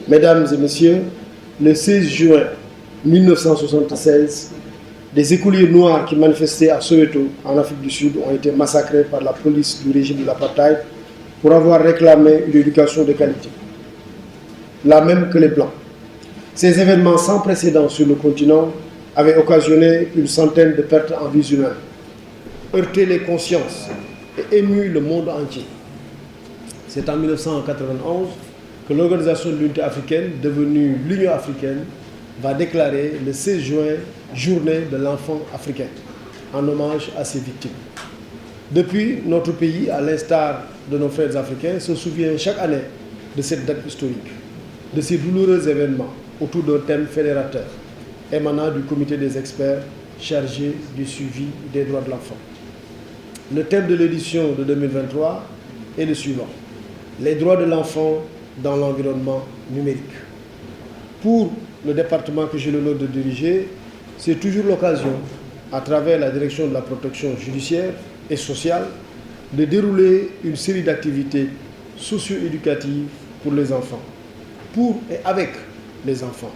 Mesdames et messieurs, le 16 juin 1976, des écoliers noirs qui manifestaient à Soweto, en Afrique du Sud, ont été massacrés par la police du régime de l'apartheid pour avoir réclamé une éducation de qualité, la même que les Blancs. Ces événements sans précédent sur le continent avaient occasionné une centaine de pertes en vies humaines, heurté les consciences et ému le monde entier. C'est en 1991 que l'Organisation de l'Unité africaine, devenue l'Union africaine, va déclarer le 16 juin Journée de l'enfant africain, en hommage à ses victimes. Depuis, notre pays, à l'instar de nos frères africains, se souvient chaque année de cette date historique, de ces douloureux événements autour d'un thème fédérateur, émanant du comité des experts chargé du suivi des droits de l'enfant. Le thème de l'édition de 2023 est le suivant: les droits de l'enfant dans l'environnement numérique. Pour le département que j'ai l'honneur de diriger, c'est toujours l'occasion, à travers la direction de la protection judiciaire et sociale, de dérouler une série d'activités socio-éducatives pour les enfants, pour et avec les enfants.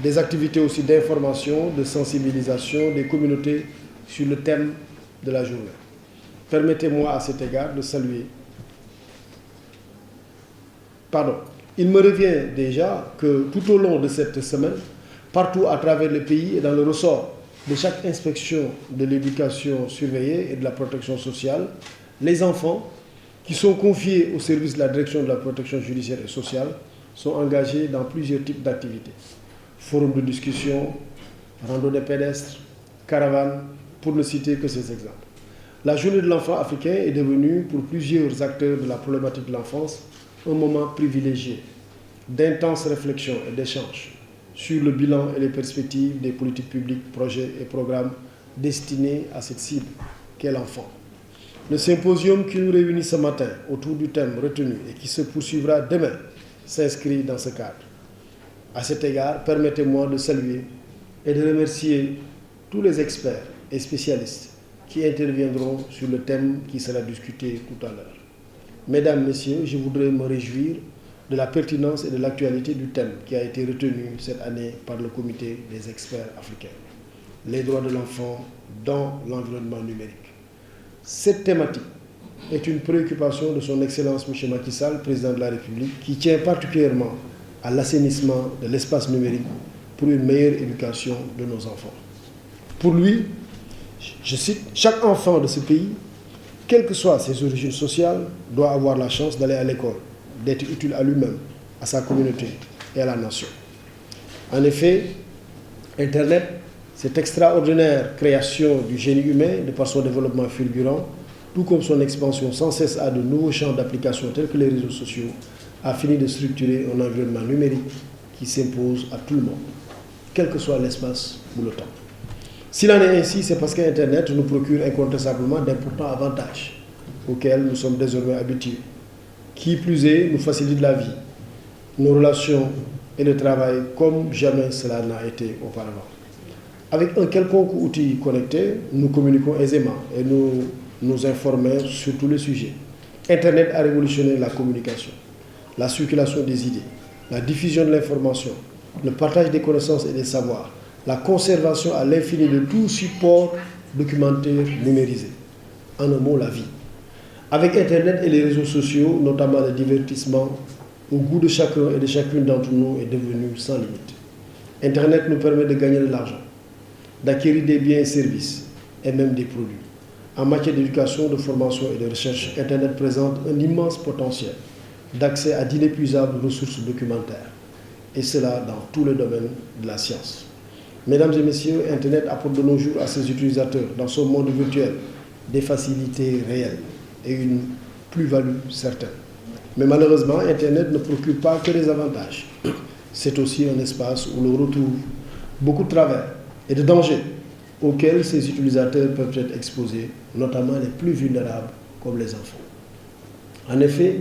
Des activités aussi d'information, de sensibilisation des communautés sur le thème de la journée. Permettez-moi à cet égard de saluer. Il me revient déjà que tout au long de cette semaine, partout à travers le pays et dans le ressort de chaque inspection de l'éducation surveillée et de la protection sociale, les enfants qui sont confiés au service de la direction de la protection judiciaire et sociale sont engagés dans plusieurs types d'activités. Forums de discussion, randonnées pédestres, caravanes, pour ne citer que ces exemples. La journée de l'enfant africain est devenue, pour plusieurs acteurs de la problématique de l'enfance, un moment privilégié d'intenses réflexions et d'échanges sur le bilan et les perspectives des politiques publiques, projets et programmes destinés à cette cible qu'est l'enfant. Le symposium qui nous réunit ce matin autour du thème retenu et qui se poursuivra demain s'inscrit dans ce cadre. À cet égard, permettez-moi de saluer et de remercier tous les experts et spécialistes qui interviendront sur le thème qui sera discuté tout à l'heure. Mesdames, Messieurs, je voudrais me réjouir de la pertinence et de l'actualité du thème qui a été retenu cette année par le comité des experts africains. Les droits de l'enfant dans l'environnement numérique. Cette thématique est une préoccupation de son Excellence M. Macky Sall, président de la République, qui tient particulièrement à l'assainissement de l'espace numérique pour une meilleure éducation de nos enfants. Pour lui, je cite, « Chaque enfant de ce pays, quelles que soient ses origines sociales, doit avoir la chance d'aller à l'école, d'être utile à lui-même, à sa communauté et à la nation. » En effet, Internet, cette extraordinaire création du génie humain de par son développement fulgurant, tout comme son expansion sans cesse à de nouveaux champs d'application tels que les réseaux sociaux, a fini de structurer un environnement numérique qui s'impose à tout le monde, quel que soit l'espace ou le temps. S'il en est ainsi, c'est parce qu'Internet nous procure incontestablement d'importants avantages auxquels nous sommes désormais habitués. Qui plus est, nous facilite la vie, nos relations et le travail comme jamais cela n'a été auparavant. Avec un quelconque outil connecté, nous communiquons aisément et nous informons sur tous les sujets. Internet a révolutionné la communication, la circulation des idées, la diffusion de l'information, le partage des connaissances et des savoirs, la conservation à l'infini de tout support documentaire numérisé. En un mot, la vie. Avec Internet et les réseaux sociaux, notamment le divertissement, au goût de chacun et de chacune d'entre nous est devenu sans limite. Internet nous permet de gagner de l'argent, d'acquérir des biens et services, et même des produits. En matière d'éducation, de formation et de recherche, Internet présente un immense potentiel d'accès à d'inépuisables ressources documentaires, et cela dans tous les domaines de la science. Mesdames et messieurs, Internet apporte de nos jours à ses utilisateurs, dans son monde virtuel, des facilités réelles et une plus-value certaine. Mais malheureusement, Internet ne procure pas que des avantages. C'est aussi un espace où l'on retrouve beaucoup de travers et de dangers auxquels ses utilisateurs peuvent être exposés, notamment les plus vulnérables comme les enfants. En effet,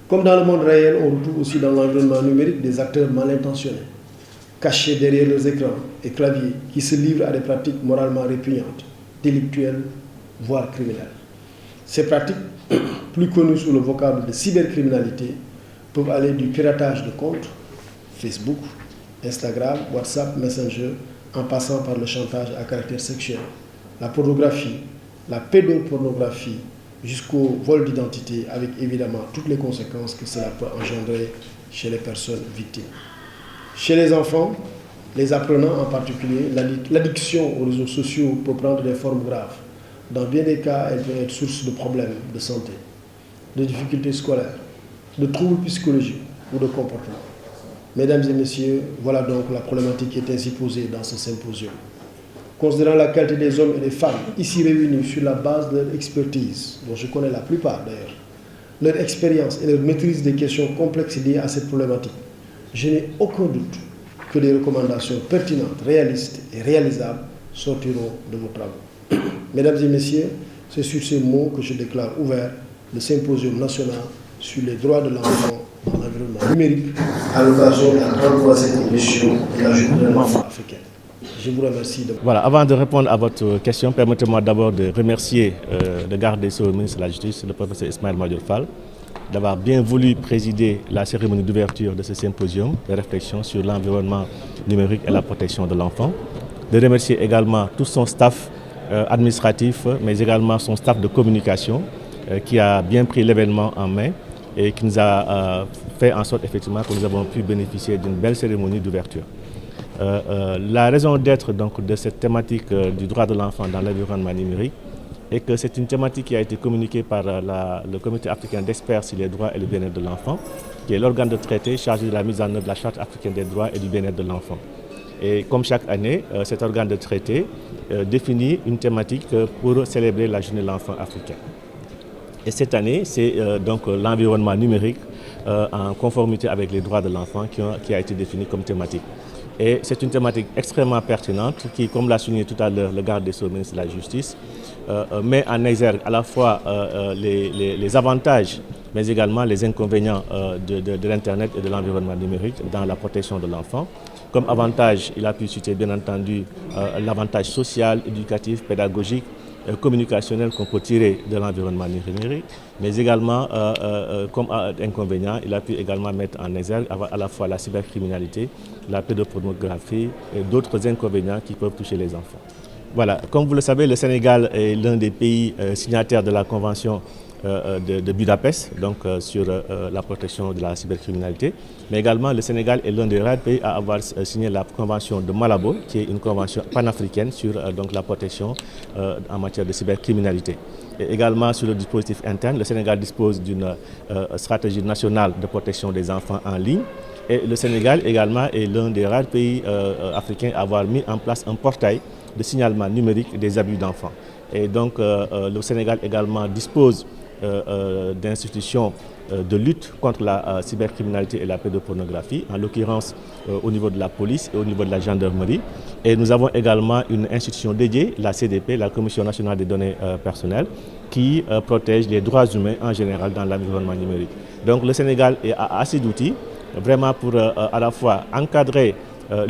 comme dans le monde réel, on retrouve aussi dans l'environnement numérique des acteurs mal intentionnés, cachés derrière leurs écrans et claviers, qui se livrent à des pratiques moralement répugnantes, délictuelles, voire criminelles. Ces pratiques, plus connues sous le vocable de cybercriminalité, peuvent aller du piratage de comptes Facebook, Instagram, WhatsApp, Messenger, en passant par le chantage à caractère sexuel, la pornographie, la pédopornographie, jusqu'au vol d'identité, avec évidemment toutes les conséquences que cela peut engendrer chez les personnes victimes. Chez les enfants, les apprenants en particulier, l'addiction aux réseaux sociaux peut prendre des formes graves. Dans bien des cas, elle peut être source de problèmes de santé, de difficultés scolaires, de troubles psychologiques ou de comportement. Mesdames et messieurs, voilà donc la problématique qui est ainsi posée dans ce symposium. Considérant la qualité des hommes et des femmes ici réunis sur la base de leur expertise, dont je connais la plupart d'ailleurs, leur expérience et leur maîtrise des questions complexes liées à cette problématique, je n'ai aucun doute que des recommandations pertinentes, réalistes et réalisables sortiront de vos travaux. Mesdames et messieurs, c'est sur ces mots que je déclare ouvert le symposium national sur les droits de l'enfant dans l'environnement numérique à l'occasion de la 33e édition de la Journée de l'enfant africaine. Je vous remercie. Voilà, avant de répondre à votre question, permettez-moi d'abord de remercier le garde des Sceaux, le ministre de la Justice, le professeur Ismaël Madior Fall, d'avoir bien voulu présider la cérémonie d'ouverture de ce symposium de réflexion sur l'environnement numérique et la protection de l'enfant. De remercier également tout son staff administratif, mais également son staff de communication qui a bien pris l'événement en main et qui nous a fait en sorte effectivement que nous avons pu bénéficier d'une belle cérémonie d'ouverture. La raison d'être donc de cette thématique du droit de l'enfant dans l'environnement numérique est que c'est une thématique qui a été communiquée par le Comité africain d'experts sur les droits et le bien-être de l'enfant, qui est l'organe de traité chargé de la mise en œuvre de la Charte africaine des droits et du bien-être de l'enfant. Et comme chaque année, cet organe de traité définit une thématique pour célébrer la Journée de l'enfant africain. Et cette année, c'est donc l'environnement numérique en conformité avec les droits de l'enfant qui a été défini comme thématique. Et c'est une thématique extrêmement pertinente qui, comme l'a souligné tout à l'heure le garde des Sceaux, ministre de la Justice, met en exergue à la fois les avantages, mais également les inconvénients de l'Internet et de l'environnement numérique dans la protection de l'enfant. Comme avantage, il a pu citer bien entendu l'avantage social, éducatif, pédagogique, communicationnel qu'on peut tirer de l'environnement numérique, mais également comme inconvénient, il a pu également mettre en exergue à la fois la cybercriminalité, la pédopornographie et d'autres inconvénients qui peuvent toucher les enfants. Voilà, comme vous le savez, le Sénégal est l'un des pays signataires de la Convention de Budapest, donc sur la protection de la cybercriminalité. Mais également, le Sénégal est l'un des rares pays à avoir signé la Convention de Malabo, qui est une convention panafricaine sur donc, la protection en matière de cybercriminalité. Et également, sur le dispositif interne, le Sénégal dispose d'une stratégie nationale de protection des enfants en ligne. Et le Sénégal également est l'un des rares pays africains à avoir mis en place un portail de signalement numérique des abus d'enfants. Et donc, le Sénégal également dispose d'institutions de lutte contre la cybercriminalité et la pédopornographie, en l'occurrence au niveau de la police et au niveau de la gendarmerie. Et nous avons également une institution dédiée, la CDP, la Commission nationale des données personnelles, qui protège les droits humains en général dans l'environnement numérique. Donc le Sénégal a assez d'outils vraiment pour à la fois encadrer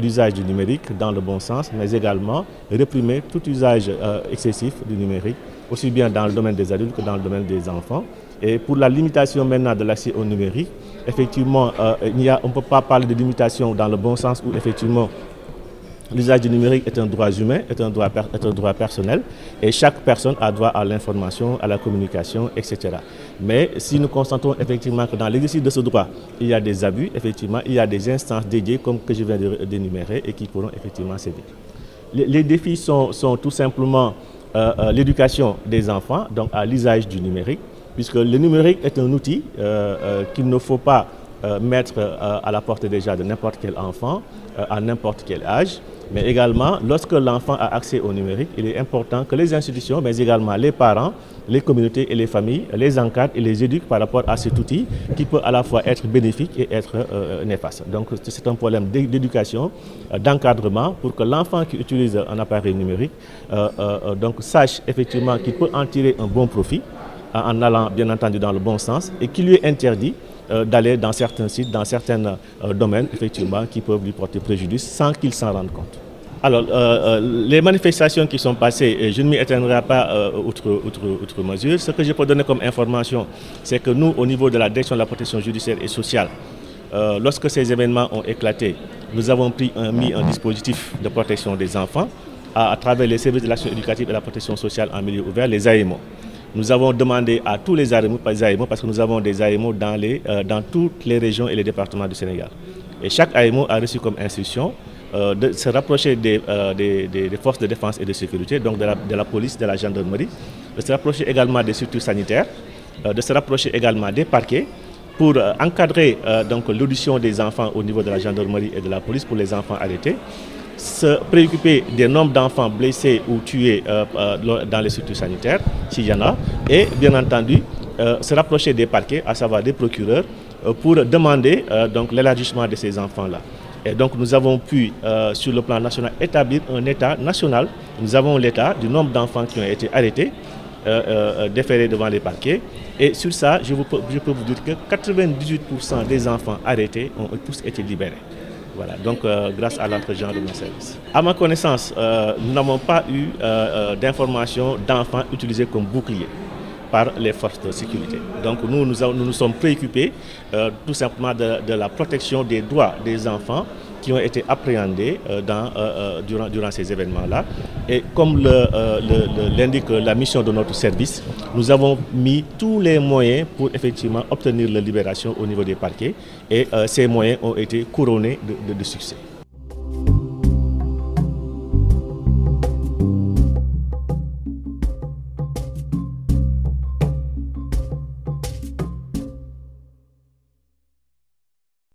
l'usage du numérique dans le bon sens, mais également réprimer tout usage excessif du numérique, aussi bien dans le domaine des adultes que dans le domaine des enfants. Et pour la limitation maintenant de l'accès au numérique, effectivement, on ne peut pas parler de limitation dans le bon sens où effectivement l'usage du numérique est un droit humain, est un droit personnel, et chaque personne a droit à l'information, à la communication, etc. Mais si nous constatons effectivement que dans l'exercice de ce droit, il y a des abus, effectivement, il y a des instances dédiées comme que je viens d'énumérer et qui pourront effectivement s'aider. Les défis sont tout simplement l'éducation des enfants, donc à l'usage du numérique, puisque le numérique est un outil qu'il ne faut pas mettre à la portée déjà de n'importe quel enfant, à n'importe quel âge. Mais également, lorsque l'enfant a accès au numérique, il est important que les institutions, mais également les parents, les communautés et les familles, les encadrent et les éduquent par rapport à cet outil qui peut à la fois être bénéfique et être néfaste. Donc c'est un problème d'éducation, d'encadrement pour que l'enfant qui utilise un appareil numérique donc sache effectivement qu'il peut en tirer un bon profit en allant bien entendu dans le bon sens et qui lui est interdit d'aller dans certains sites, dans certains domaines, effectivement, qui peuvent lui porter préjudice sans qu'il s'en rende compte. Alors, les manifestations qui sont passées, je ne m'y éteindrai pas outre mesure. Ce que je peux donner comme information, c'est que nous, au niveau de la direction de la protection judiciaire et sociale, lorsque ces événements ont éclaté, nous avons mis un dispositif de protection des enfants à travers les services de l'action éducative et la protection sociale en milieu ouvert, les AEMO. Nous avons demandé à tous les AEMO, parce que nous avons des AEMO dans toutes les régions et les départements du Sénégal. Et chaque AEMO a reçu comme instruction de se rapprocher des forces de défense et de sécurité, donc de la police, de la gendarmerie, de se rapprocher également des structures sanitaires, de se rapprocher également des parquets pour encadrer l'audition des enfants au niveau de la gendarmerie et de la police pour les enfants arrêtés, se préoccuper des nombres d'enfants blessés ou tués dans les structures sanitaires, s'il y en a, et bien entendu se rapprocher des parquets, à savoir des procureurs, pour demander l'élargissement de ces enfants-là. Et donc nous avons pu, sur le plan national, établir un état national. Nous avons l'état du nombre d'enfants qui ont été arrêtés, déférés devant les parquets. Et sur ça, je peux vous dire que 98% des enfants arrêtés ont tous été libérés. Voilà, donc grâce à l'entregent de nos services. À ma connaissance, nous n'avons pas eu d'informations d'enfants utilisés comme boucliers par les forces de sécurité. Donc nous nous sommes préoccupés tout simplement de la protection des droits des enfants qui ont été appréhendés durant ces événements-là. Et comme l'indique la mission de notre service, nous avons mis tous les moyens pour effectivement obtenir la libération au niveau des parquets et ces moyens ont été couronnés de succès.